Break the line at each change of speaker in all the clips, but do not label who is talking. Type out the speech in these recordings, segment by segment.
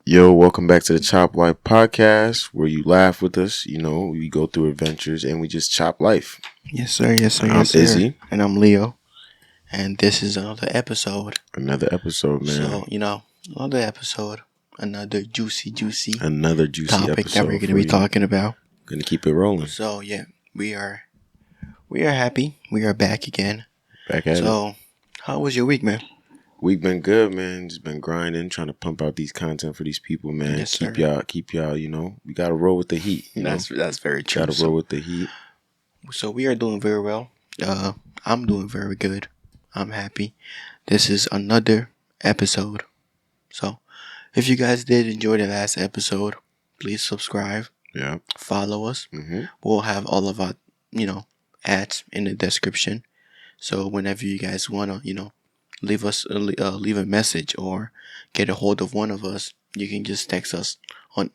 Yo, welcome back to the Chop Life podcast, where you laugh with us. You know, we go through adventures and we just chop life.
Yes, sir. Yes, sir.
I'm
Yes, sir.
Izzy.
And I'm Leo. And this is another episode.
Another episode, man.
So, another episode. Another juicy
Another juicy
topic
episode
that we're going to be talking about.
Gonna keep it rolling.
So, yeah, we are happy. We are back again.
Back at it.
So, how was your week, man?
We've been good, man. Just been grinding, trying to pump out these content for these people, man.
Yes,
keep
sir.
y'all, you know, we gotta roll with the heat.
That's very true.
Gotta roll with the heat.
So we are doing very well. I'm doing very good. I'm happy. This is another episode. So if you guys did enjoy the last episode, please subscribe.
Yeah.
Follow us.
Mm-hmm.
We'll have all of our, ads in the description. So whenever you guys wanna, leave a message or get a hold of one of us, you can just text us on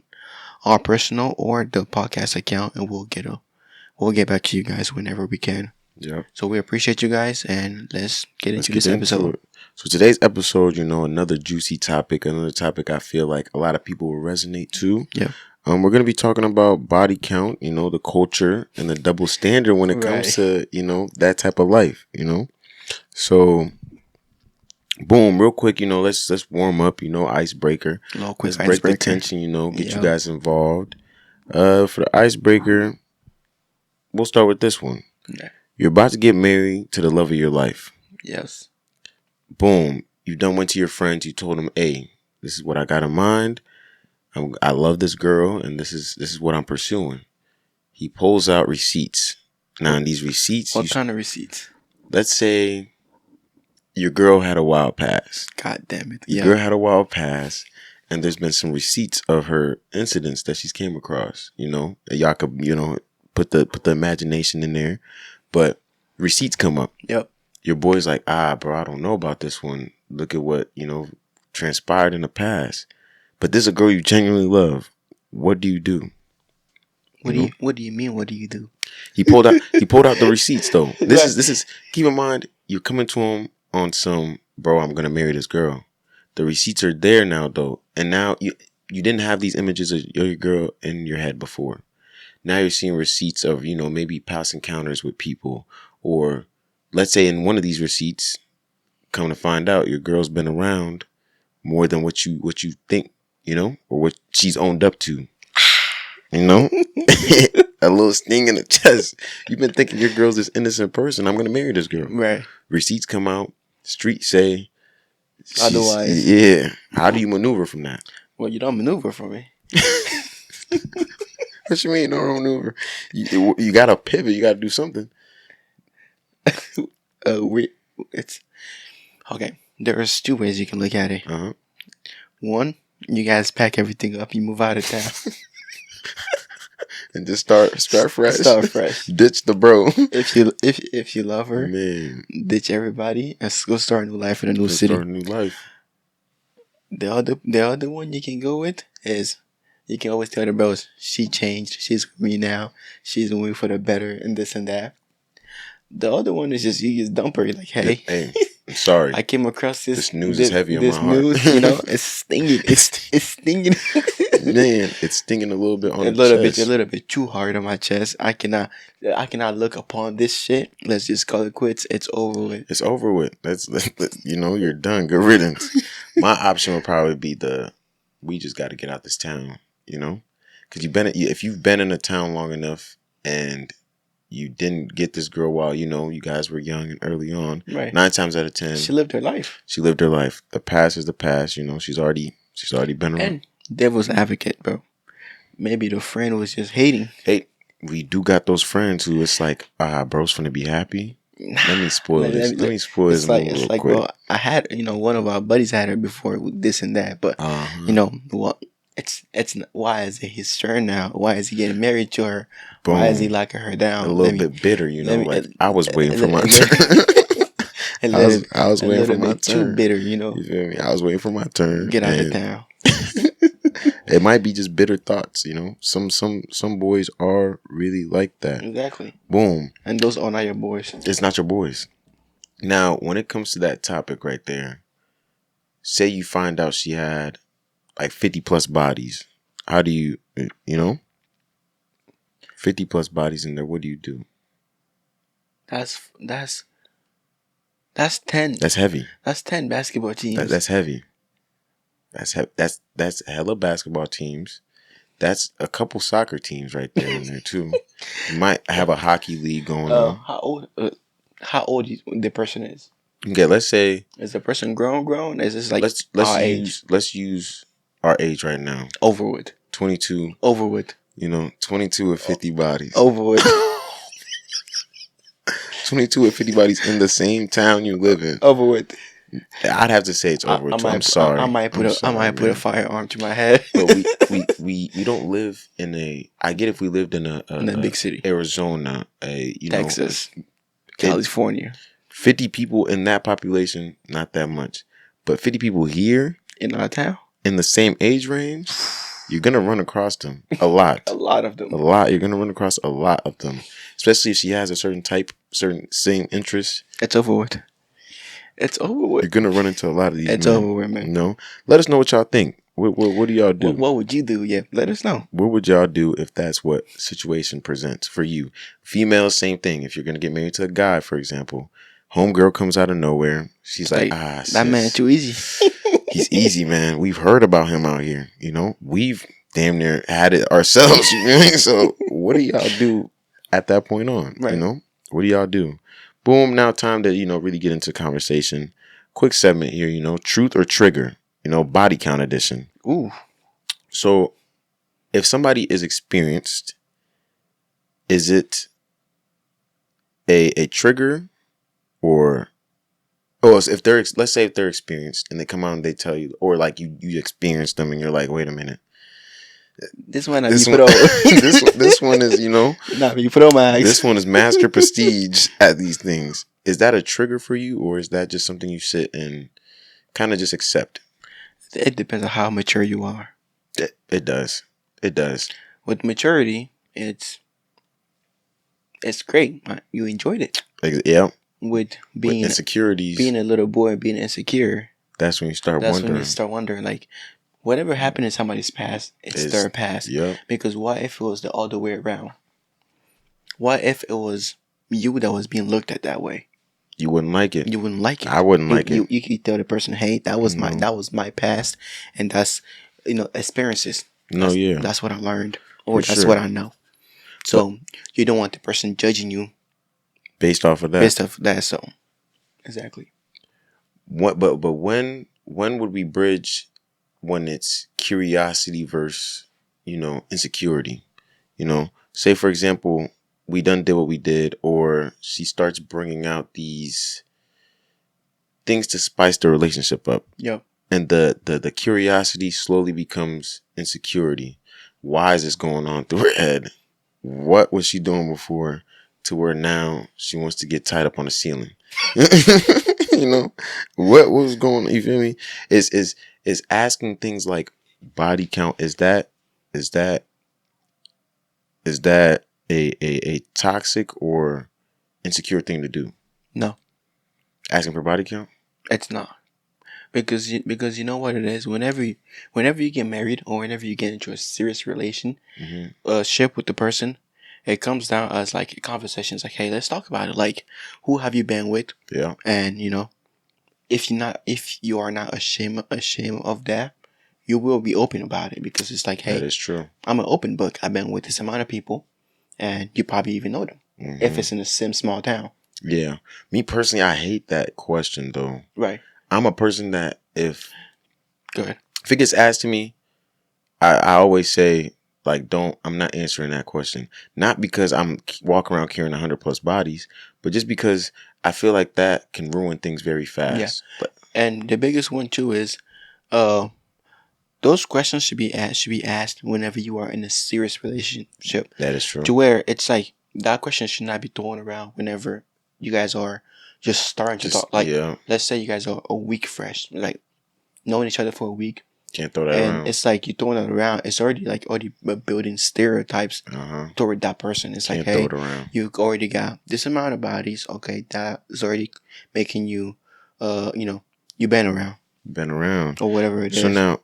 our personal or the podcast account, and we'll get back to you guys whenever we can.
Yeah.
So we appreciate you guys, and let's get into this episode.
So today's episode, another juicy topic, another topic I feel like a lot of people will resonate to.
Yeah.
We're going to be talking about body count, the culture and the double standard when it comes to, that type of life, So, boom, real quick, let's warm up, icebreaker.
Let's
break the tension, get you guys involved. For the icebreaker, we'll start with this one.
Yeah.
You're about to get married to the love of your life.
Yes.
Boom, you done went to your friends, you told them, hey, this is what I got in mind. I love this girl, and this is what I'm pursuing. He pulls out receipts. Now, in these receipts...
What kind of receipts?
Let's say your girl had a wild pass.
God damn it.
Your girl had a wild pass, and there's been some receipts of her incidents that she's came across, Y'all could, put the imagination in there. But receipts come up.
Yep.
Your boy's like, bro, I don't know about this one. Look at what, transpired in the past. But this is a girl you genuinely love. What do you do?
What do you mean? What do you do?
He pulled out the receipts though. This is keep in mind, you're coming to him on some, bro, I'm gonna marry this girl. The receipts are there now though. And now you didn't have these images of your girl in your head before. Now you're seeing receipts of, maybe past encounters with people, or let's say in one of these receipts, come to find out your girl's been around more than what you think, or what she's owned up to, a little sting in the chest. You've been thinking your girl's this innocent person. I'm going to marry this girl.
Right.
Receipts come out. Streets say.
Otherwise.
Yeah. How do you maneuver from that?
Well, you don't maneuver from me.
What you mean, no maneuver? You got to pivot. You got to do something.
It's okay. There's two ways you can look at it.
Uh-huh.
One, you guys pack everything up. You move out of town.
And just start fresh.
Start fresh.
Ditch the bro.
If you love her,
man,
ditch everybody and go start a new life in a new city.
Start a new life.
The other one you can go with is you can always tell the bros she changed. She's with me now. She's moving for the better and this and that. The other one is just you just dump her. You're like, hey,
I'm sorry.
I came across this
news is heavy on my heart.
This news, it's stinging. It's stinging.
Man, it's stinging a little bit on
a
the chest.
A little bit too hard on my chest. I cannot look upon this shit. Let's just call it quits. It's over with.
It's over with. That's you're done. Good riddance. My option would probably be we just got to get out this town. Because if you've been in a town long enough and you didn't get this girl while you guys were young and early on.
Right.
9 times out of 10,
she lived her life.
The past is the past. She's already been around.
And devil's advocate, bro. Maybe the friend was just hating.
Hey, we do got those friends who it's like, bro's finna be happy. Let me spoil this. Let me spoil this real quick.
Well, I had one of our buddies had her before with this and that, but it's why is it his turn now? Why is he getting married to her?
Boom.
Why is he locking her down?
A little bit bitter, I was waiting for my turn. I was waiting for my turn.
Too bitter,
You feel me? I was waiting for my turn.
Get out of town.
It might be just bitter thoughts, Some boys are really like that.
Exactly.
Boom.
And those are not your boys.
It's not your boys. Now, when it comes to that topic right there, say you find out she had like 50 plus bodies. How do you 50 plus bodies in there? What do you do?
That's 10.
That's heavy.
That's 10 basketball teams.
That's heavy. That's hella basketball teams. That's a couple soccer teams right there in there too. You might have a hockey league going on.
How old the person is?
Okay, let's say,
Is the person grown? Is this like
let's use our age right now.
Over with.
22.
Over with.
22 with 50 bodies.
Over with.
22 with 50 bodies in the same town you live in.
Over with.
I'd have to say it's over with. I'm sorry.
I might put a firearm to my head.
But we don't live in a. I get if we lived in a
big city,
Arizona,
Texas, California.
50 people in that population, not that much. But 50 people here
in our town,
in the same age range, you're gonna run across them a lot.
A lot of them.
A lot. You're gonna run across a lot of them, especially if she has a certain same interest.
It's over with. It's over with.
You're gonna run into a lot of these.
It's over with, man.
Let us know what y'all think. What do y'all do?
What would you do? Yeah, let us know.
What would y'all do if that's what situation presents for you? Females, same thing. If you're gonna get married to a guy, for example, homegirl comes out of nowhere. She's like,
that man too easy.
He's easy, man. We've heard about him out here. We've damn near had it ourselves. So what do y'all do at that point on?
Right.
What do y'all do? Boom. Now time to really get into conversation. Quick segment here. Truth or trigger. Body count edition.
Ooh. So
if somebody is experienced, is it a trigger or if they're, let's say if they're experienced and they come out and they tell you, or like you experienced them and you're like, wait a minute.
This one, this one
is,
Nah, you put on my eyes.
This one is master prestige at these things. Is that a trigger for you, or is that just something you sit and kind of just accept?
It depends on how mature you are.
It does. It does.
With maturity, it's great. You enjoyed it.
Yeah.
With being
insecurities,
being a little boy and being insecure,
that's when you start
wondering. Like, whatever happened in somebody's past, it's their past.
Yeah.
Because what if it was the other way around? What if it was you that was being looked at that way?
You wouldn't like it.
You wouldn't like it.
I wouldn't like it.
You could tell the person, hey, that was my past, and that's experiences. That's what I learned, or that's what I know. So you don't want the person judging you
based off of that.
So exactly.
But when would we bridge when it's curiosity versus insecurity? Say for example, we done did what we did, or she starts bringing out these things to spice the relationship up.
Yep.
And the curiosity slowly becomes insecurity. Why is this going on through her head? What was she doing before to where now she wants to get tied up on the ceiling? What was going on? You feel me? Is asking things like body count, is that a toxic or insecure thing to do?
No.
Asking for body count?
It's not. Because you know what it is. Whenever you get married or whenever you get into a serious relationship with the person, it comes down as like conversations like, hey, let's talk about it. Like, who have you been with?
Yeah.
And if you are not ashamed of that, you will be open about it, because it's like, hey,
that is true.
I'm an open book. I've been with this amount of people, and you probably even know them if it's in the same small town. Yeah.
Me personally, I hate that question though.
Right.
I'm a person that if
it
gets asked to me, I always say, like, I'm not answering that question. Not because I'm walking around carrying 100 plus bodies, but just because I feel like that can ruin things very fast.
Yeah. And the biggest one too is, those questions should be asked whenever you are in a serious relationship.
That is true.
To where it's like, that question should not be thrown around whenever you guys are just starting to talk. Like, let's say you guys are a week fresh, like knowing each other for a week.
Can't throw that around.
And it's like you throwing it around. It's already building stereotypes toward that person. It's like, hey, you already got this amount of bodies. Okay, that is already making you, you been around.
Been around.
Or whatever it is.
So now,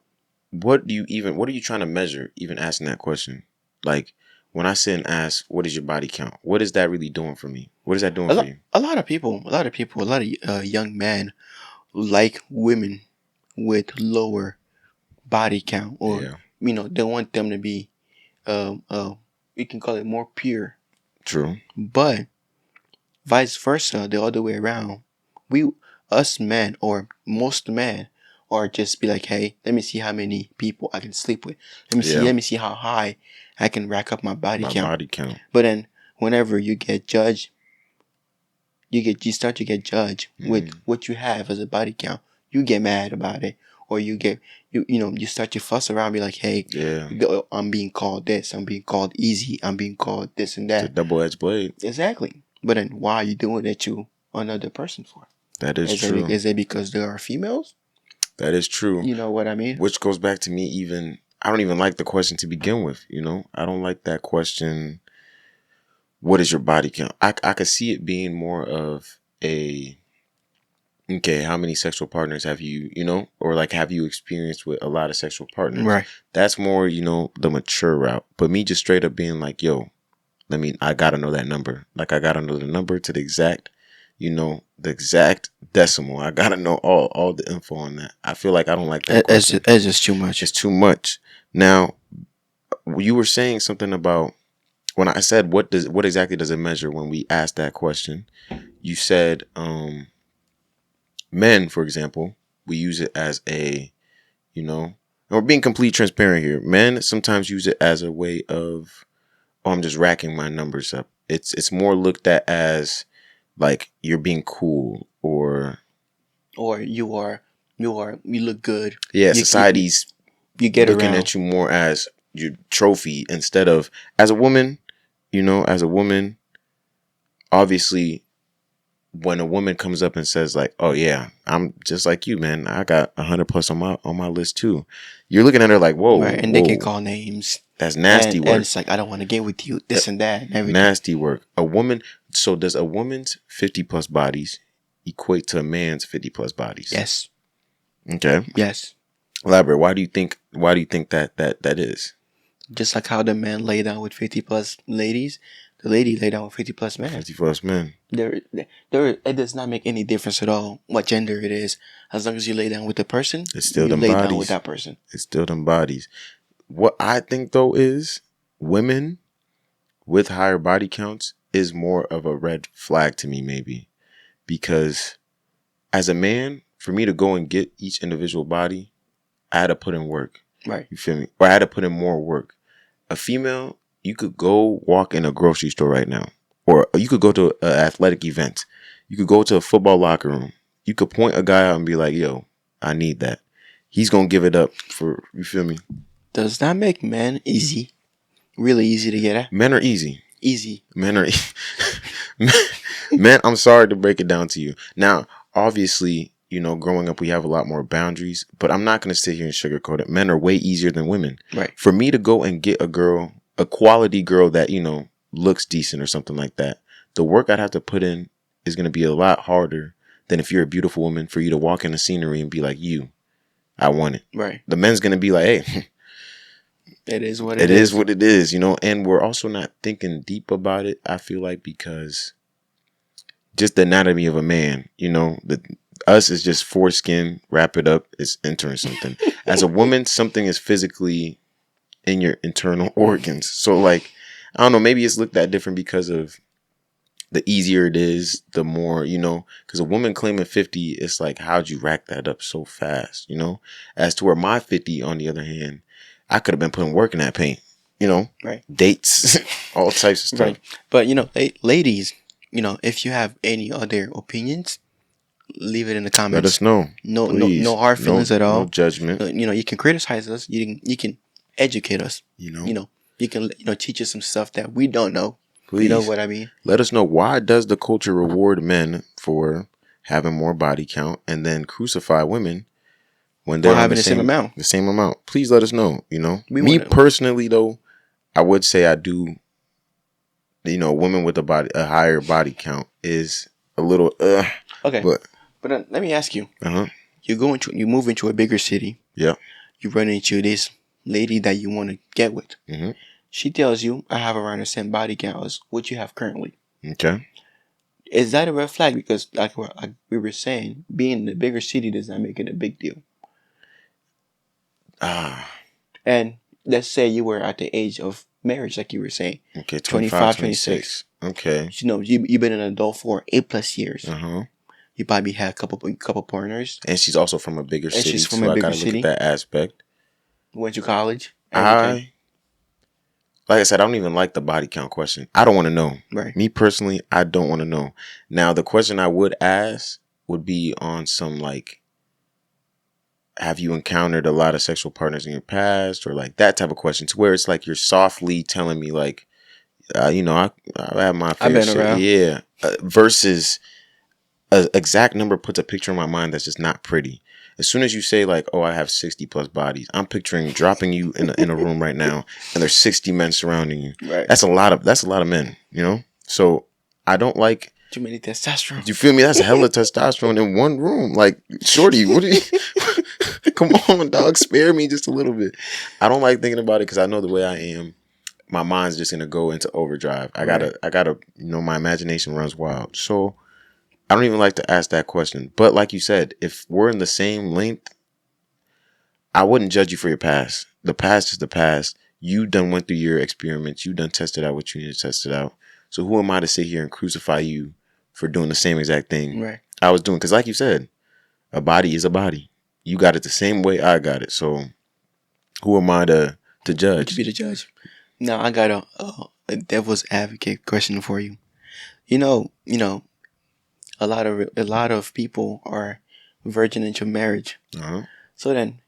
what are you trying to measure even asking that question? Like, when I sit and ask, what is your body count? What is that really doing for me? What is that doing for you?
A lot of people, a lot of young men like women with lower body count, or
Yeah.
they want them to be, we can call it more pure.
True.
But vice versa, the other way around, us men, or most men, are just be like, hey, let me see how many people I can sleep with. Let me see how high I can rack up my body count. But then whenever you get judged, you start to get judged with what you have as a body count. You get mad about it, or you start to fuss around, be like, hey, I'm being called this, I'm being called easy, I'm being called this and that.
It's a double-edged blade.
Exactly. But then why are you doing that to another person for?
That is true.
Is it because there are females?
That is true.
You know what I mean?
Which goes back to me, I don't even like the question to begin with, I don't like that question. What is your body count? I could see it being more of okay, how many sexual partners have you, or like, have you experienced with a lot of sexual partners?
Right.
That's more, the mature route. But me just straight up being like, yo, I gotta know that number. Like, I gotta know the number to the exact, the exact decimal. I gotta know all the info on that. I feel like I don't like that question.
It's just too much.
It's too much. Now, you were saying something about, when I said what exactly does it measure when we ask that question, you said men, for example, we use it as a, and we're being completely transparent here. Men sometimes use it as a way of, I'm just racking my numbers up. It's more looked at as like you're being cool, or
you look good.
Yeah, society's
you get
looking
around
at you more as your trophy instead of as a woman. Obviously, when a woman comes up and says like, "Oh yeah, I'm just like you, man. I got 100+ on my list too," you're looking at her like, "Whoa!"
Right, and they can call names.
That's nasty work.
And it's like, I don't want to get with you, this and that, and everything.
Nasty work. So does a woman's 50+ bodies equate to a man's 50+ bodies?
Yes.
Okay.
Yes.
Elaborate. Why do you think that is?
Just like how the man lay down with 50+ ladies, the lady lay down with 50+ men.
50+ men.
It does not make any difference at all what gender it is. As long as you lay down with the person,
it's still
you
them
lay
bodies.
down with that person.
It's still them bodies. What I think though is women with higher body counts is more of a red flag to me, maybe, because as a man, for me to go and get each individual body, I had to put in work.
Right.
You feel me? Or I had to put in more work. A female, you could go walk in a grocery store right now, or you could go to an athletic event. You could go to a football locker room. You could point a guy out and be like, "Yo, I need that." He's gonna give it up for, you feel me?
Does that make men easy? Really easy to get at?
Men are easy.
Easy.
Men are men. I'm sorry to break it down to you. Now, obviously, growing up, we have a lot more boundaries, but I'm not going to sit here and sugarcoat it. Men are way easier than women.
Right.
For me to go and get a quality girl that, looks decent or something like that, the work I'd have to put in is going to be a lot harder than if you're a beautiful woman, for you to walk in the scenery and be like, I want it.
Right.
The men's going to be like, hey,
it is what it is.
It is what it is, and we're also not thinking deep about it, I feel like, because just the anatomy of a man, us is just foreskin, wrap it up, it's entering something. As a woman, something is physically in your internal organs. So like, I don't know, maybe it's looked at different because of the easier it is, the more, because a woman claiming 50, it's like, how'd you rack that up so fast, as to where my 50, on the other hand, I could have been putting work in that paint,
right?
Dates, all types of stuff.
Right. But, ladies, if you have any other opinions, leave it in the comments.
Let us know.
No hard feelings at all.
No judgment.
You can criticize us. You can educate us.
You
can teach us some stuff that we don't know.
Please.
You know what I mean?
Let us know, why does the culture reward men for having more body count and then crucify women when they're
having the same amount?
The same amount. Please let us know. Personally, though, I would say I do. Women with a higher body count is a little
okay. But let me ask you.
Uh-huh.
You move into a bigger city.
Yeah.
you run into this lady that you want to get with.
Mm-hmm.
She tells you, I have around the same body count as what you have currently.
Okay.
Is that a red flag? Because like we were saying, being in a bigger city does not make it a big deal. And let's say you were at the age of marriage, like you were saying.
Okay,
25,
26. Okay.
You know, you've been an adult for 8+ years.
Uh-huh.
You probably had a couple partners.
And she's also from a bigger city,
she's from
so
a
I
bigger
gotta look
city.
at that aspect.
Went to college. Everything.
Like I said, I don't even like the body count question. I don't want to know.
Right.
Me personally, I don't want to know. Now, the question I would ask would be on some like, have you encountered a lot of sexual partners in your past, or like that type of question, to where it's like you're softly telling me like, you know, I have my fair
I've been
share.
around.
Yeah. Versus an exact number puts a picture in my mind that's just not pretty. As soon as you say like, oh, I have 60 plus bodies, I'm picturing dropping you in a room right now, and there's 60 men surrounding you.
Right.
That's a lot of men, you know. So I don't like
too many testosterone.
You feel me? That's hella testosterone in one room. Like, shorty, what do you? Come on, dog. Spare me just a little bit. I don't like thinking about it because I know the way I am. My mind's just gonna go into overdrive. I gotta. You know, my imagination runs wild. So I don't even like to ask that question. But like you said, if we're in the same length, I wouldn't judge you for your past. The past is the past. You done went through your experiments. You done tested out what you need to test it out. So who am I to sit here and crucify you for doing the same exact thing I was doing? Because like you said, a body is a body. You got it the same way I got it. So who am I to judge?
To be the judge. Now I got a devil's advocate question for you. You know, a lot of people are virgin into marriage.
Uh-huh.
So then,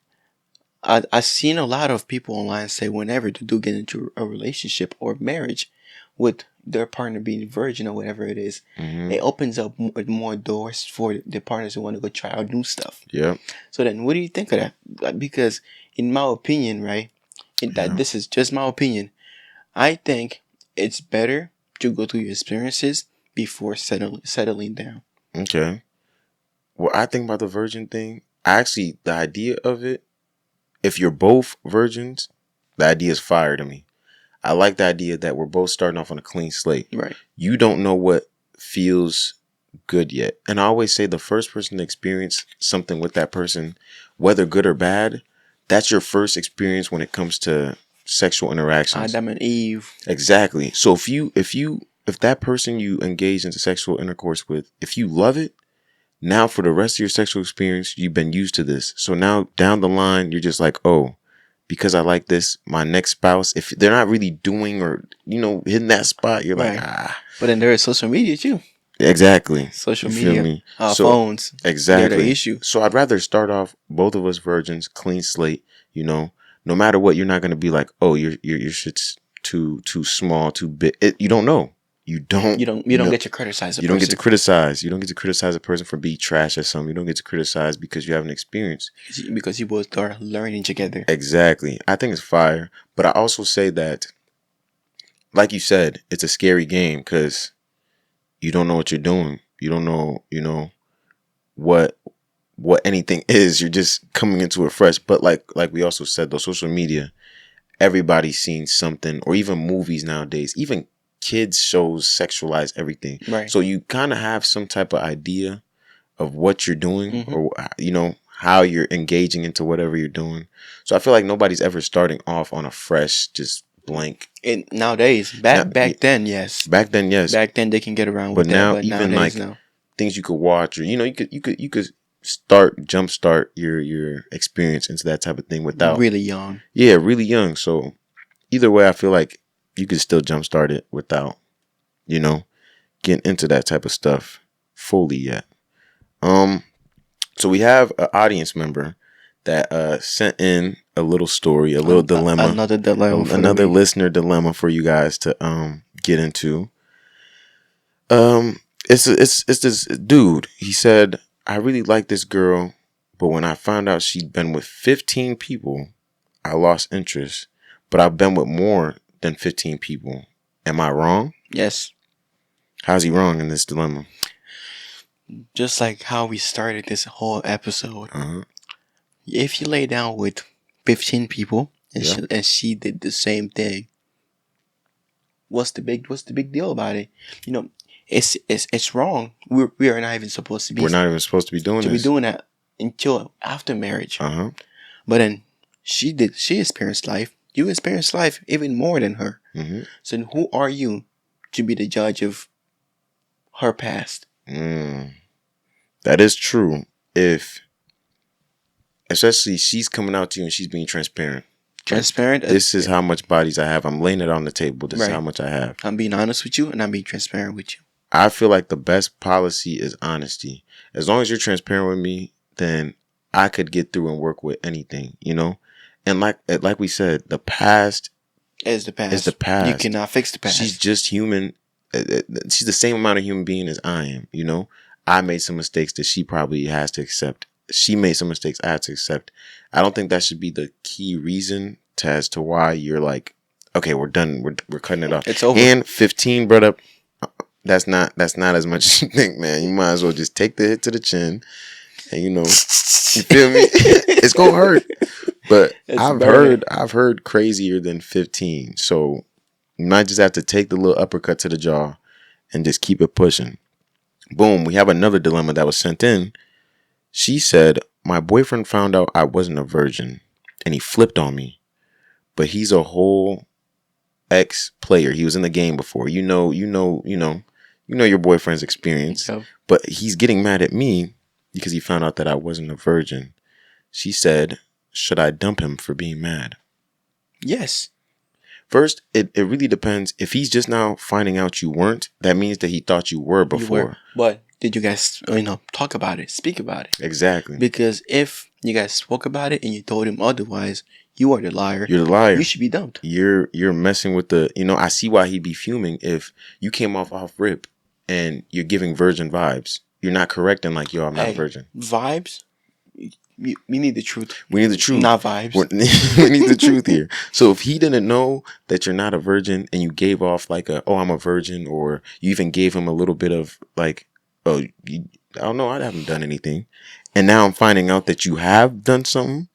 I've seen a lot of people online say whenever they do get into a relationship or marriage with their partner being virgin or whatever it is, it opens up more doors for the partners who want to go try out new stuff.
Yeah.
So then, what do you think of that? Because in my opinion, right, this is just my opinion, I think it's better to go through your experiences before settling down.
Okay. What I think about the virgin thing, actually, the idea of it, if you're both virgins, the idea is fire to me. I like the idea that we're both starting off on a clean slate.
Right.
You don't know what feels good yet. And I always say the first person to experience something with that person, whether good or bad, that's your first experience when it comes to sexual interactions.
Adam and Eve.
Exactly. So if that person you engage into sexual intercourse with, if you love it, now for the rest of your sexual experience, you've been used to this. So now down the line, you're just like, oh, because I like this, my next spouse, if they're not really doing or, hitting that spot, you're like,
But then there is social media too.
Exactly.
Social
you
media, phones.
Exactly.
They're the issue.
So I'd rather start off both of us virgins, clean slate. No matter what, you're not gonna be like, oh, your shit's too small, too big. You don't know. You don't
get to criticize a person.
You don't get to criticize. You don't get to criticize a person for being trash or something. You don't get to criticize because you have an experience.
Because you both are learning together.
Exactly. I think it's fire. But I also say that, like you said, it's a scary game because you don't know what you're doing. You don't know, what anything is. You're just coming into it fresh. But like we also said, though, social media, everybody's seen something, or even movies nowadays, even kids shows sexualize everything.
Right.
So you kind of have some type of idea of what you're doing, or how you're engaging into whatever you're doing. So I feel like nobody's ever starting off on a fresh, just blank.
And nowadays, back then, yes.
Back then, yes.
Back then they can get around with
now,
that. But
even
nowadays,
like things you could watch, or you could jumpstart your experience into that type of thing without
really young.
Yeah, really young. So either way, I feel like you could still jumpstart it without, getting into that type of stuff fully yet. So we have an audience member that sent in a little story, a little dilemma,
another dilemma,
another listener dilemma for you guys to get into. It's this dude. He said, I really like this girl, but when I found out she'd been with 15 people, I lost interest. But I've been with more than 15 people. Am I wrong?
Yes.
How's he wrong in this dilemma?
Just like how we started this whole episode. If you lay down with 15 people, and
Yeah.
she did the same thing. What's the big deal about it? You know, it's wrong. We are not even supposed to be
We're not even supposed to be doing this.
doing that until after marriage. But then she experienced life. You experienced life even more than her.
Mm-hmm.
So then who are you to be the judge of her past?
That is true. Especially she's coming out to you and she's being transparent.
Transparent.
This is how much bodies I have. I'm laying it on the table. This is how much I have.
I'm being honest with you and I'm being transparent with you.
I feel like the best policy is honesty. As long as you're transparent with me, then I could get through and work with anything, you know? And like we said, the past
is the past.
Is the past.
You cannot fix the past.
She's just human. She's the same amount of human being as I am, you know? I made some mistakes that she probably has to accept. She made some mistakes I have to accept. I don't think that should be the key reason as to why you're like, okay, we're done. We're cutting it off.
It's over.
And 15, brother, that's not as much as you think, man. You might as well just take the hit to the chin. And you know, you feel me? It's gonna hurt. But I've heard crazier than 15. So you might just have to take the little uppercut to the jaw and just keep it pushing. Boom, we have another dilemma that was sent in. She said, my boyfriend found out I wasn't a virgin and he flipped on me. But he's a whole ex-player. He was in the game before. You know your boyfriend's experience. Yep. But he's getting mad at me because he found out that I wasn't a virgin. She said, should I dump him for being mad?
Yes.
First, it really depends. If he's just now finding out you weren't, that means that he thought you were before. You were.
But did you guys, talk about it, speak about it?
Exactly.
Because if you guys spoke about it and you told him otherwise, you are the liar.
You're the liar.
You should be dumped.
You're messing with the, I see why he'd be fuming if you came off rip and you're giving virgin vibes. You're not correcting like, yo, I'm not virgin.
Vibes? We need the truth.
We need the truth.
Not vibes.
We need the truth here. So if he didn't know that you're not a virgin and you gave off like I'm a virgin, or you even gave him a little bit of like, I don't know, I haven't done anything. And now I'm finding out that you have done something.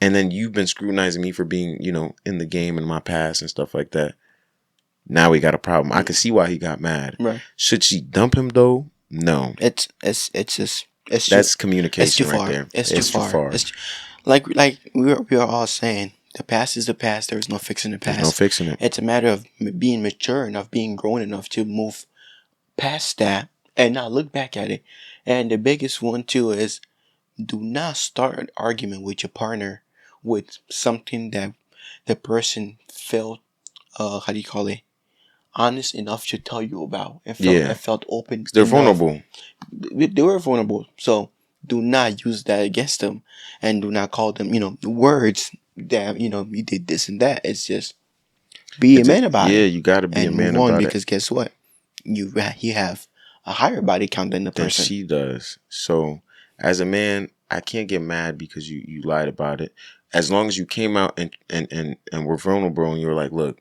And then you've been scrutinizing me for being, in the game in my past and stuff like that. Now we got a problem. I can see why he got mad.
Right.
Should she dump him though? No.
It's just
that's communication.
It's too
right
far.
there.
It's too far. Like we are all saying, the past is the past. There is no fixing the past.
There's no fixing it.
It's a matter of being mature enough, being grown enough to move past that and not look back at it. And the biggest one too is, do not start an argument with your partner with something that the person felt, honest enough to tell you about. And felt open.
They're vulnerable.
They were vulnerable. So do not use that against them. And do not call them, words that, you did this and that. It's just be a man about it.
Yeah, you got to be a man about it.
Because guess what? You have a higher body count than the person.
She does. So as a man, I can't get mad because you lied about it. As long as you came out and were vulnerable and you were like, look,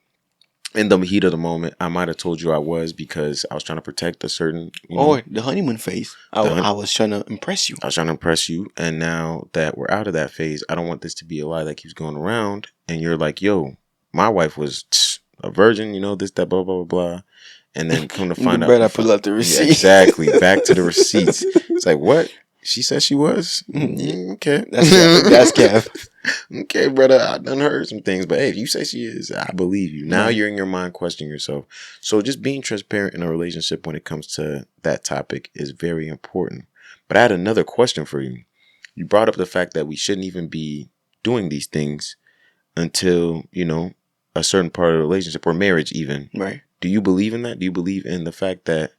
in the heat of the moment, I might have told you I was because I was trying to protect a certain...
Or the honeymoon phase. I was trying to impress you.
I was trying to impress you. And now that we're out of that phase, I don't want this to be a lie that keeps going around. And you're like, yo, my wife was a virgin, this, that, blah, blah, blah, blah. And then come to find out...
I pull up the receipt.
Yeah, exactly. Back to the receipts. It's like, what? She said she was? Okay.
That's Kev.
Okay, brother, I done heard some things, but hey, if you say she is, I believe you. Now you're in your mind questioning yourself. So just being transparent in a relationship when it comes to that topic is very important. But I had another question for you. You brought up the fact that we shouldn't even be doing these things until, a certain part of the relationship or marriage even.
Right.
Do you believe in that? Do you believe in the fact that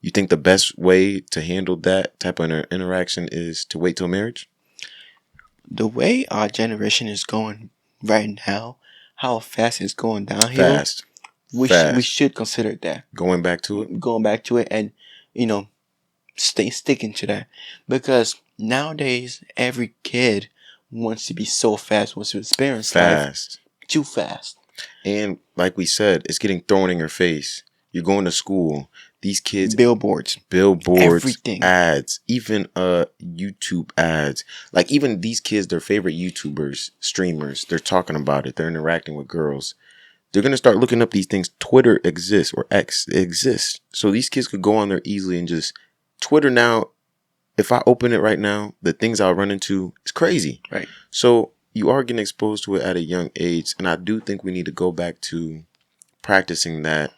you think the best way to handle that type of interaction is to wait till marriage?
The way our generation is going right now, how fast it's going downhill.
Fast.
We should consider that.
Going back to it
and, sticking to that. Because nowadays, every kid wants to be so fast, wants to experience
fast.
Life too fast.
And like we said, it's getting thrown in your face. You're going to school. These kids,
billboards,
everything, ads, even YouTube ads. Like even these kids, their favorite YouTubers, streamers, they're talking about it. They're interacting with girls. They're gonna start looking up these things. Twitter exists, or X exists, so these kids could go on there easily and just Twitter now. If I open it right now, the things I'll run into is crazy.
Right.
So you are getting exposed to it at a young age, and I do think we need to go back to practicing that.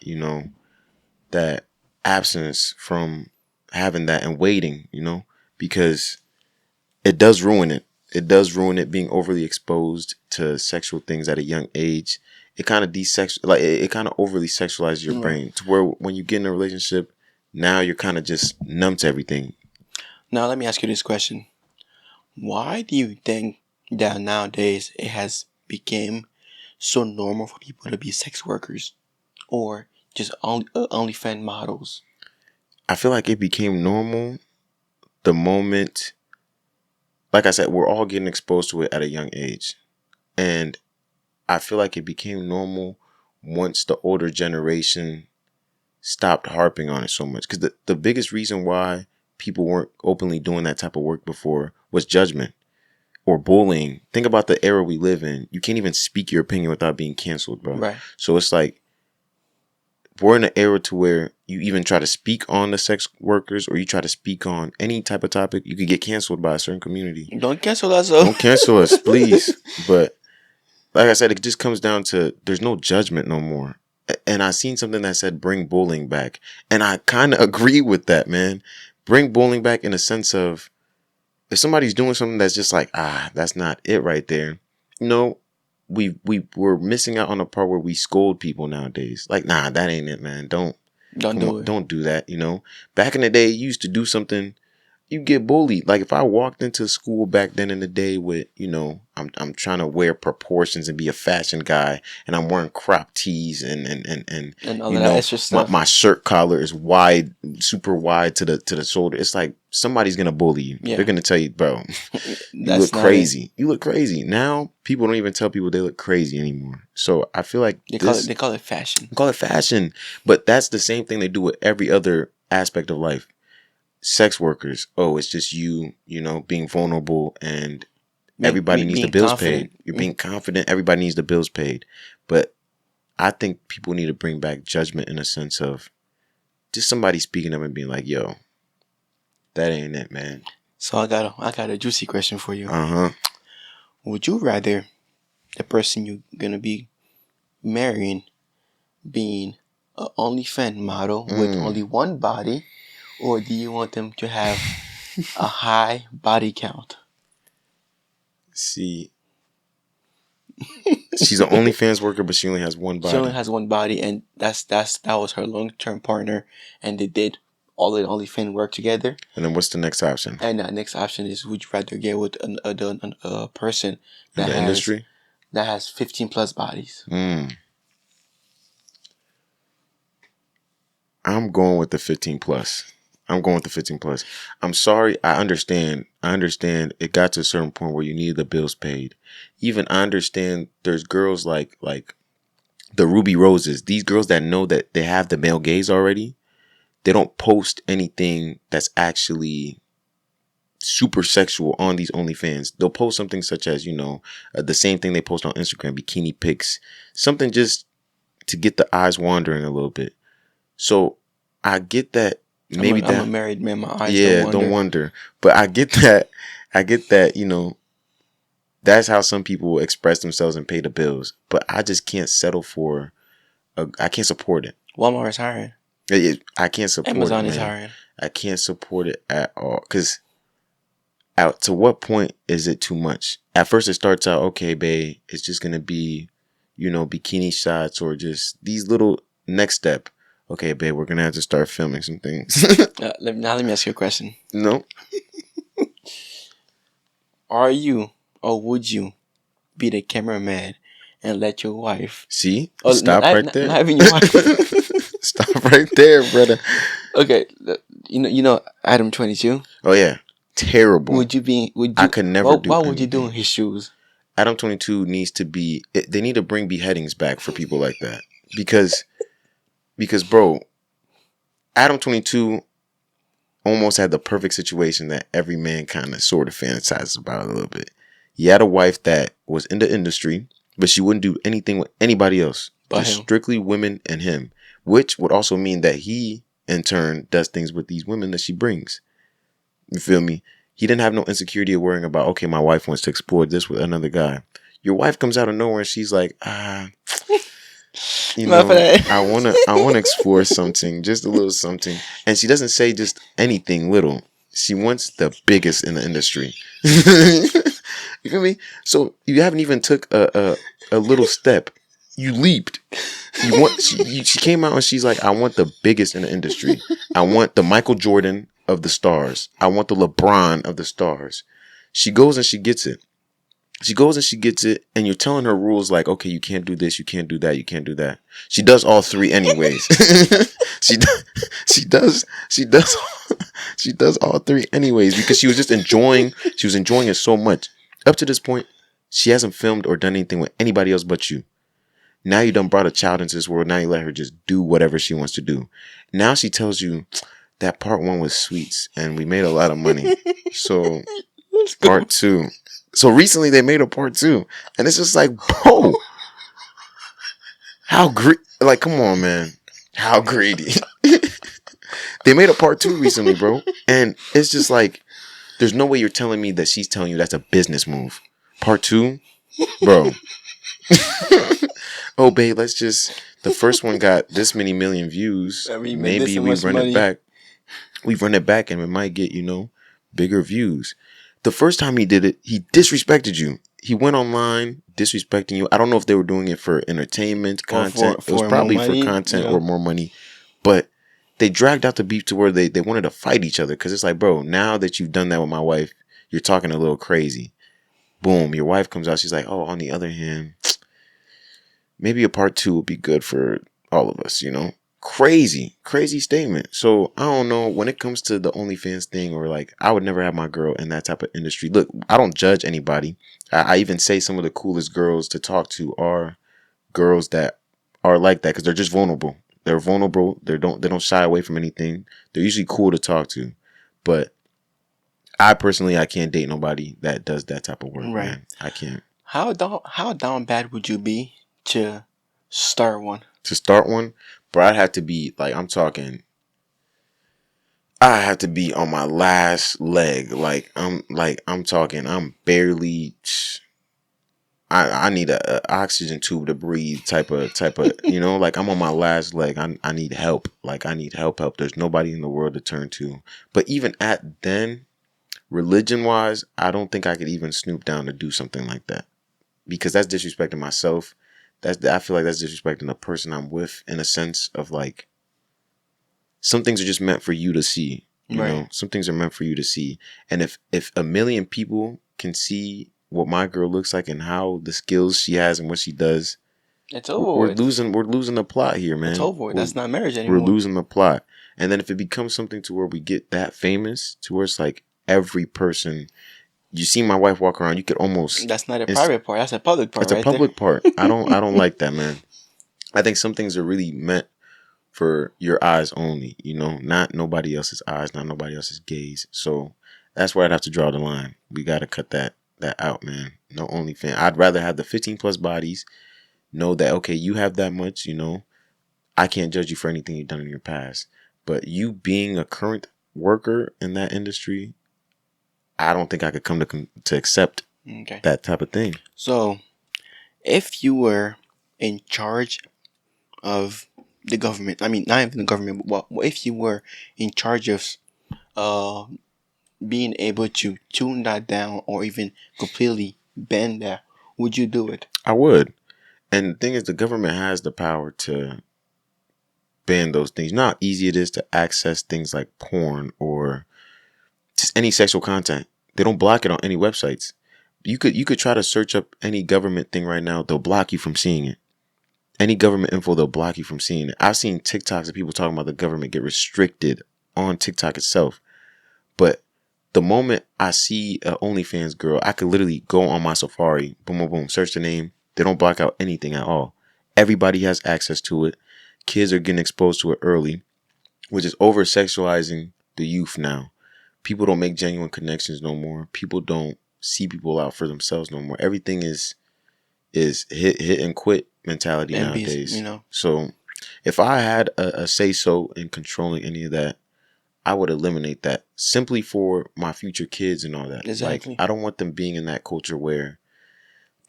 That abstinence from having that and waiting, because it does ruin it. It does ruin it being overly exposed to sexual things at a young age. It kind of it kind of overly sexualizes your brain to where when you get in a relationship, now you're kind of just numb to everything.
Now let me ask you this question. Why do you think that nowadays it has become so normal for people to be sex workers or just OnlyFans models?
I feel like it became normal the moment, like I said, we're all getting exposed to it at a young age. And I feel like it became normal once the older generation stopped harping on it so much. Because the biggest reason why people weren't openly doing that type of work before was judgment or bullying. Think about the era we live in. You can't even speak your opinion without being canceled, bro.
Right.
So it's like, we're in an era to where you even try to speak on the sex workers or you try to speak on any type of topic, you could get canceled by a certain community.
Don't cancel us, though.
Don't cancel us, please. But like I said, it just comes down to there's no judgment no more. And I seen something that said bring bullying back. And I kind of agree with that, man. Bring bullying back in a sense of if somebody's doing something that's just like, that's not it right there. We're missing out on the part where we scold people nowadays. Like, nah, that ain't it, man. Don't do it. Don't do that. Back in the day, you used to do something, you get bullied. Like if I walked into school back then in the day with, I'm trying to wear proportions and be a fashion guy, and I'm wearing crop tees and
all that extra stuff.
My shirt collar is wide, super wide to the shoulder. It's like somebody's gonna bully you. Yeah. They're gonna tell you, bro, you look crazy. You look crazy. Now people don't even tell people they look crazy anymore. So I feel like
they call it fashion.
They call it fashion, but that's the same thing they do with every other aspect of life. Sex workers, it's just you being vulnerable and everybody needs the bills paid. You're being confident. Everybody needs the bills paid. But I think people need to bring back judgment in a sense of just somebody speaking up and being like, yo, that ain't it, man.
So I got a juicy question for you.
Would
you rather the person you're gonna be marrying being an OnlyFans model with only one body, or do you want them to have a high body count?
See, she's an OnlyFans worker, but she only has one body.
She only has one body, and that was her long-term partner, and they did all the OnlyFans work together.
And then what's the next option?
And the next option is, would you rather get with a person
that in the industry
that has 15 plus bodies?
I'm going with the 15 plus. I'm sorry. I understand. It got to a certain point where you need the bills paid. Even I understand there's girls like the Ruby Roses. These girls that know that they have the male gaze already. They don't post anything that's actually super sexual on these OnlyFans. They'll post something such as, the same thing they post on Instagram, bikini pics. Something just to get the eyes wandering a little bit. So I get that. Maybe
I'm a married man. My eyes
don't wonder. But I get that. That's how some people express themselves and pay the bills. But I just can't settle for. I can't support it.
Walmart is hiring.
I can't support
Amazon
it. Amazon
is hiring.
I can't support it at all. Because to what point is it too much? At first, it starts out, okay, babe, it's just gonna be, bikini shots or just these little next step. Okay, babe, we're going to have to start filming some things.
Let me ask you a question.
No.
Are you or would you be the cameraman and let your wife...
See? Stop right there.
Not even your wife.
Stop right there, brother.
Okay. You know Adam 22?
Oh, yeah. Terrible. I could never do
Why would you do in his shoes?
Adam 22 needs to be... They need to bring beheadings back for people like that. Because, bro, Adam 22 almost had the perfect situation that every man kind of sort of fantasizes about a little bit. He had a wife that was in the industry, but she wouldn't do anything with anybody else. Just strictly women and him, which would also mean that he, in turn, does things with these women that she brings. You feel me? He didn't have no insecurity of worrying about, okay, my wife wants to explore this with another guy. Your wife comes out of nowhere and she's like, you know, I wanna explore something, just a little something. And she doesn't say just anything little. She wants the biggest in the industry. You feel me? So you haven't even took a little step. You leaped. She came out and she's like, I want the biggest in the industry. I want the Michael Jordan of the stars. I want the LeBron of the stars. She goes and she gets it. And you're telling her rules like, okay, you can't do this, you can't do that, you can't do that. She does all three anyways. She does all three anyways because she was enjoying it so much. Up to this point, she hasn't filmed or done anything with anybody else but you. Now you done brought a child into this world. Now you let her just do whatever she wants to do. Now she tells you that part one was sweets and we made a lot of money. So part two. So recently they made a part two. And it's just like, bro, like, come on, man. How greedy. They made a part two recently, bro. And it's just like, there's no way you're telling me that she's telling you that's a business move. Part two? Bro. Oh, babe, the first one got this many million views. Maybe we run it back. We run it back and it might get, bigger views. The first time he did it, he disrespected you. He went online disrespecting you. I don't know if they were doing it for entertainment, content. It was probably for content or more money. But they dragged out the beef to where they wanted to fight each other. Because it's like, bro, now that you've done that with my wife, you're talking a little crazy. Boom, your wife comes out. She's like, oh, on the other hand, maybe a part two would be good for all of us, Crazy statement. So I don't know when it comes to the OnlyFans thing or like, I would never have my girl in that type of industry. Look, I don't judge anybody. I even say some of the coolest girls to talk to are girls that are like that because they're just vulnerable. They're vulnerable. They don't shy away from anything. They're usually cool to talk to. But I can't date nobody that does that type of work. Right. Man. I can't.
How down bad would you be to start one?
To start one? Bro, I'd have to be I have to be on my last leg. I'm talking, I'm barely, I need a oxygen tube to breathe type of, I'm on my last leg. I need help. I need help. There's nobody in the world to turn to. But even at then, religion wise, I don't think I could even snoop down to do something like that because that's disrespecting myself. I feel like that's disrespecting the person I'm with in a sense of some things are just meant for you to see. You know, some things are meant for you to see. And if a million people can see what my girl looks like and how the skills she has and what she does,
it's over.
We're losing the plot here, man.
It's over. That's not marriage anymore.
We're losing the plot. And then if it becomes something to where we get that famous, to where it's like every person. You see my wife walk around, you could almost...
That's not a private part. That's a public part.
That's a public part. I don't like that, man. I think some things are really meant for your eyes only, not nobody else's eyes, not nobody else's gaze. So that's where I'd have to draw the line. We got to cut that out, man. No OnlyFans. I'd rather have the 15 plus bodies, know that, okay, you have that much, I can't judge you for anything you've done in your past. But you being a current worker in that industry... I don't think I could come to accept that type of thing. So,
if you were in charge of the government, I mean, not even the government, but if you were in charge of being able to tune that down or even completely ban that, would you do it?
I would. And the thing is, the government has the power to ban those things. You know how easy it is to access things like porn or... just any sexual content. They don't block it on any websites. You could try to search up any government thing right now. They'll block you from seeing it. Any government info, they'll block you from seeing it. I've seen TikToks of people talking about the government get restricted on TikTok itself. But the moment I see an OnlyFans girl, I could literally go on my Safari, boom, boom, boom, search the name. They don't block out anything at all. Everybody has access to it. Kids are getting exposed to it early. which is over sexualizing the youth now. People don't make genuine connections no more. People don't see people out for themselves no more. Everything is hit and quit mentality
And be,
nowadays.
you know,
So if I had a say so in controlling any of that, I would eliminate that simply for my future kids and all that.
exactly.
Like, I don't want them being in that culture where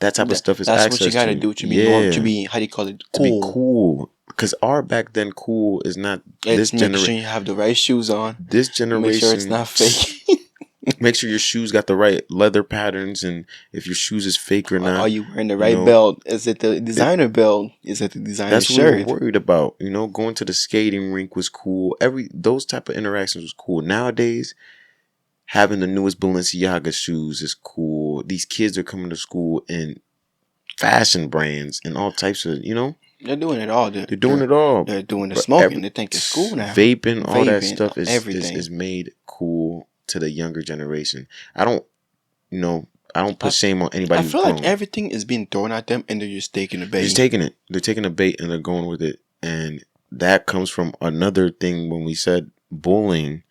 that type of stuff is
That's what you
access
gotta
to.
do to be normal, to be, how do you call it,
to be
cool.
cool. Because our back then cool is not
It's
this
making sure
generation.
you have the right shoes on.
This generation,
Make sure it's not fake.
make sure your shoes got the right leather patterns, and if your shoes is fake or not.
Are you wearing the right belt? Is it the designer belt? Is it the designer
That's what
shirt?
we were worried about. Going to the skating rink was cool. Those type of interactions was cool. Nowadays, having the newest Balenciaga shoes is cool. These kids are coming to school in fashion brands and all types of,
They're doing it all.
they're doing it all.
They're doing the
But
smoking. They think it's cool now.
Vaping, all that stuff
everything.
is made cool to the younger generation. I don't put shame on anybody.
I
who's
feel like
grown.
everything is being thrown at them, and they're just taking the bait.
They're just taking it. They're taking the bait and they're going with it. And that comes from another thing when we said bullying.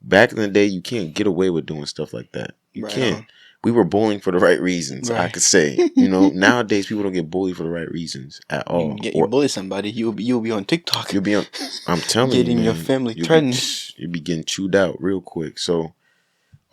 Back in the day, you can't get away with doing stuff like that. You can't. We were bullying for the right reasons, I could say. Nowadays people don't get bullied for the right reasons at all.
You bully somebody, you'll be on TikTok.
You'll be on. I'm telling you,
getting
man,
your family
threatened.
threatened.
You'll be getting chewed out real quick. So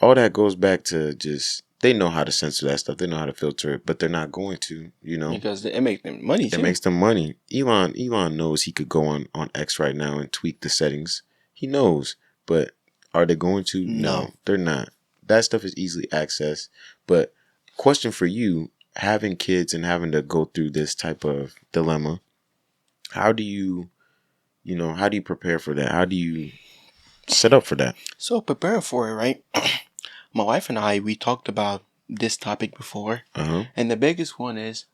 all that goes back to just they know how to censor that stuff. They know how to filter it, but they're not going to.
Because it makes them money.
It makes them money. Elon knows he could go on X right now and tweak the settings. He knows, but are they going to? No, they're not. That stuff is easily accessed. But question for you, having kids and having to go through this type of dilemma, how do you prepare for that? How do you set up for that?
So prepare for it, right? My wife and I, we talked about this topic before. And the biggest one is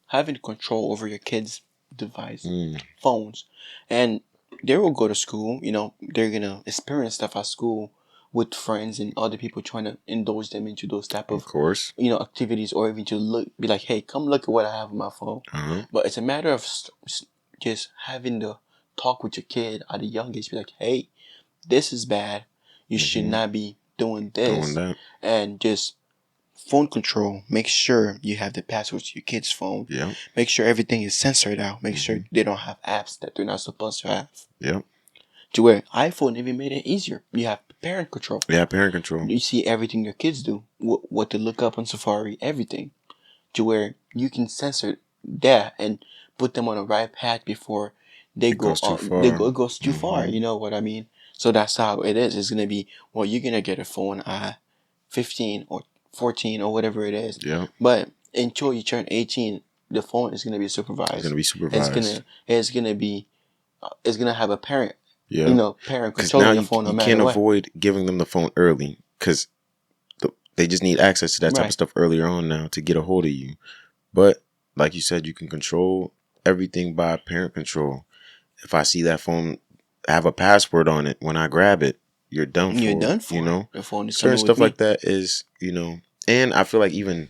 having control over your kids' device, phones. And they will go to school, they're going to experience stuff at school with friends and other people trying to indulge them into those type of
course,
activities, or even to be like, hey, come look at what I have on my phone. But it's a matter of just having to talk with your kid at a young age, be like, hey, this is bad. You should not be doing this. And just phone control. Make sure you have the passwords to your kid's phone.
Yeah.
Make sure everything is censored out. Make sure they don't have apps that they're not supposed to have.
Yeah.
To where iPhone even made it easier. You have parent control.
Yeah, parent control.
You see everything your kids do. What to look up on Safari. Everything. To where you can censor that and put them on the right path before they go too far. It goes too far. You know what I mean? So that's how it is. It's gonna be, well, you're gonna get a phone at 15 or 14 or whatever it is.
Yeah.
But until you turn 18, the phone is gonna be supervised.
It's gonna be supervised.
It's gonna have a parent.
Yeah.
Parent controlling the phone.
You can't avoid giving them the phone early because they just need access to that type of stuff earlier on now to get a hold of you. But like you said, you can control everything by parent control. If I see that phone have a password on it, when I grab it, you're done for.
You're done for.
The phone is certain stuff like that is, and I feel like even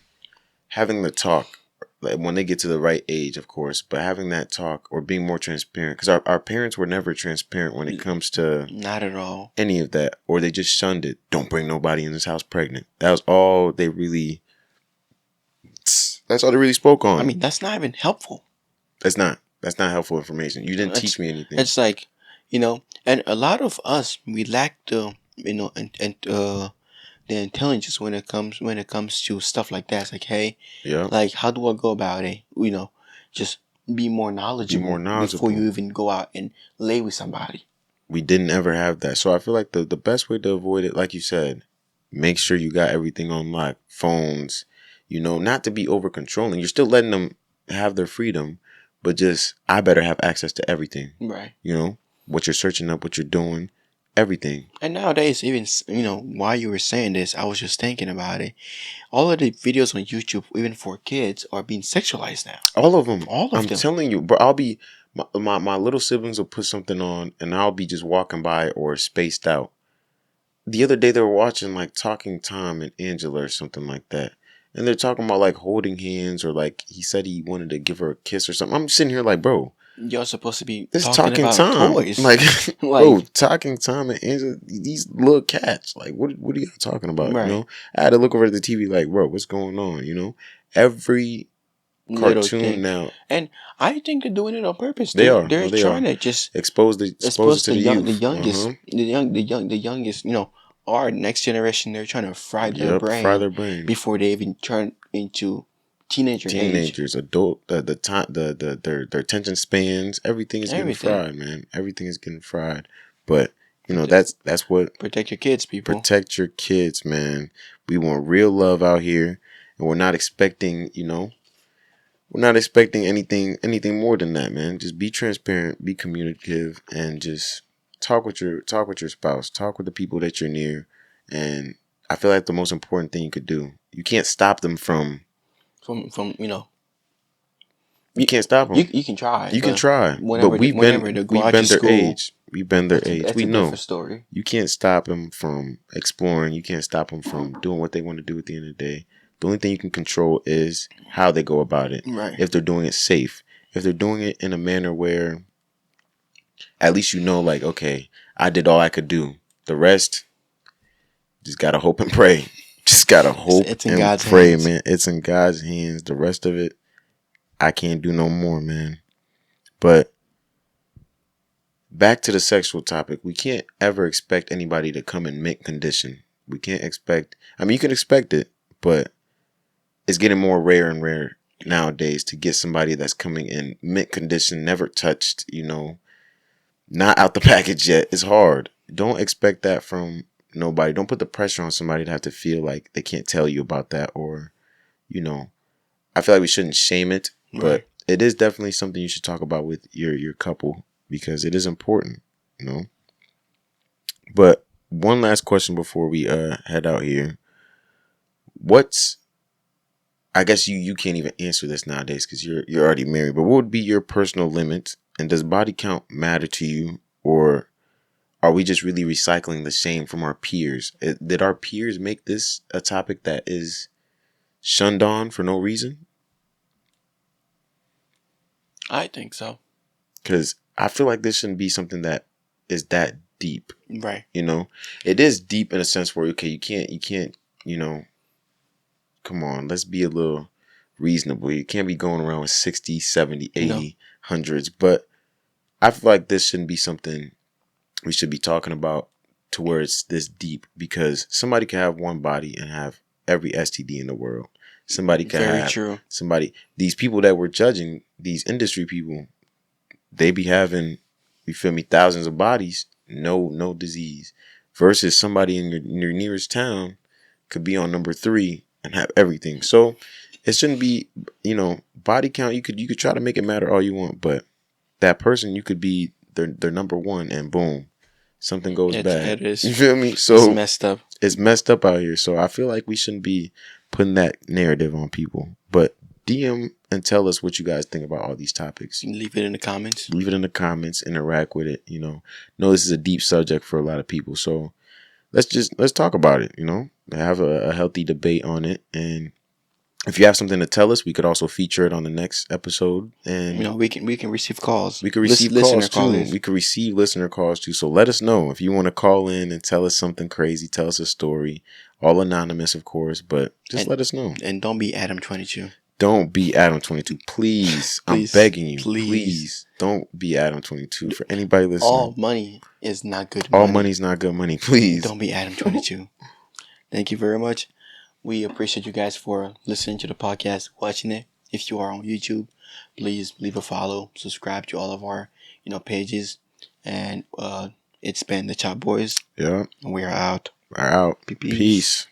having the talk, like when they get to the right age, of course, but having that talk or being more transparent, because our parents were never transparent when it comes to
not at all
any of that, or they just shunned it. Don't bring nobody in this house pregnant. That was all they really. That's all they really spoke on.
I mean, that's not even helpful.
That's not helpful information. You didn't teach me anything.
It's like, and a lot of us, we lack the, the intelligence when it comes to stuff like that. It's like, hey, like, how do I go about it? Just be more knowledgeable. Before you even go out and lay with somebody.
We didn't ever have that. So I feel like the best way to avoid it, like you said, make sure you got everything on lock. Phones, not to be over controlling. You're still letting them have their freedom, but just, I better have access to everything.
Right.
What you're searching up, what you're doing, everything.
And nowadays, even, while you were saying this, I was just thinking about it. All of the videos on YouTube, even for kids, are being sexualized now.
All of them.
I'm
telling you, bro. I'll be, my little siblings will put something on and I'll be just walking by or spaced out. The other day they were watching like Talking Tom and Angela or something like that. And they're talking about like holding hands, or like he said he wanted to give her a kiss or something. I'm sitting here like, bro,
You're supposed to be
It's
talking
Talking
about
Tom.
toys.
Like,
Like,
bro, Talking Tom and Angela, these little cats. Like, what are you talking about?
Right.
You know, I had to look over at the TV like, bro, what's going on? You know, every
little
cartoon
thing.
now,
And I think they're doing it on purpose.
they are.
They're
No, they
trying
are.
to just
Expose it to the youth.
the youngest,
Uh-huh.
the youngest. Our next generation. They're trying to fry their
Yep,
brain
fry their brain.
before they even turn into teenager age.
Teenagers, adult, the time, their attention spans, everything is getting
Everything.
fried, man. Everything is getting fried. But you know, that's what
Protect your kids, people.
protect your kids, man. We want real love out here, and we're not expecting, we're not expecting anything more than that, man. Just be transparent, be communicative, and just talk with your spouse, talk with the people that you're near, and I feel like the most important thing you could do. You can't stop them from. You can't stop them.
You can try.
You can try, but we've been their age. We've been their age. We know.
Story.
You can't stop them from exploring. You can't stop them from doing what they want to do at the end of the day. The only thing you can control is how they go about it.
Right.
If they're doing it safe. If they're doing it in a manner where at least like, okay, I did all I could do. The rest, just gotta hope and pray. Just gotta hope
it's in
and
God's
pray,
hands.
man. It's in God's hands. The rest of it, I can't do no more, man. But back to the sexual topic, we can't ever expect anybody to come in mint condition. We can't expect, you can expect it, but it's getting more rare and rare nowadays to get somebody that's coming in mint condition, never touched, not out the package yet. It's hard. Don't expect that from nobody. Don't put the pressure on somebody to have to feel like they can't tell you about that, or, I feel like we shouldn't shame it, but it is definitely something you should talk about with your couple, because it is important, But one last question before we head out here. I guess you can't even answer this nowadays because you're already married, but what would be your personal limit, and does body count matter to you, or are we just really recycling the shame from our peers? Did our peers make this a topic that is shunned on for no reason?
I think so. Because
I feel like this shouldn't be something that is that deep.
Right.
It is deep in a sense where, okay, you can't, come on, let's be a little reasonable. You can't be going around with 60, 70, 80, hundreds. But I feel like this shouldn't be something we should be talking about to where it's this deep, because somebody can have one body and have every STD in the world. Somebody can have these people that we're judging, these industry people, they be having, you feel me, thousands of bodies, no disease, versus somebody in your nearest town could be on number 3 and have everything. So it shouldn't be, body count. You could try to make it matter all you want, but that person, you could be their number 1 and boom, something goes bad. You feel me? So
it's messed up.
It's messed up out here. So I feel like we shouldn't be putting that narrative on people. But DM and tell us what you guys think about all these topics.
Leave it in the comments.
Interact with it. Know this is a deep subject for a lot of people. So let's talk about it. Have a healthy debate on it. And if you have something to tell us, we could also feature it on the next episode. And
we can receive calls.
We can receive calls too. We can receive listener calls too. So let us know if you want to call in and tell us something crazy. Tell us a story. All anonymous, of course, but let us know.
And don't be Adam22.
Don't be Adam22. Please. I'm begging you. Please don't be Adam22. For anybody listening.
All money is not good
money. All money is not good money. Please.
Don't be Adam22. Thank you very much. We appreciate you guys for listening to the podcast, watching it. If you are on YouTube, please leave a follow, subscribe to all of our, pages. And it's been the Chop Boys.
Yeah.
And we are out.
Peace.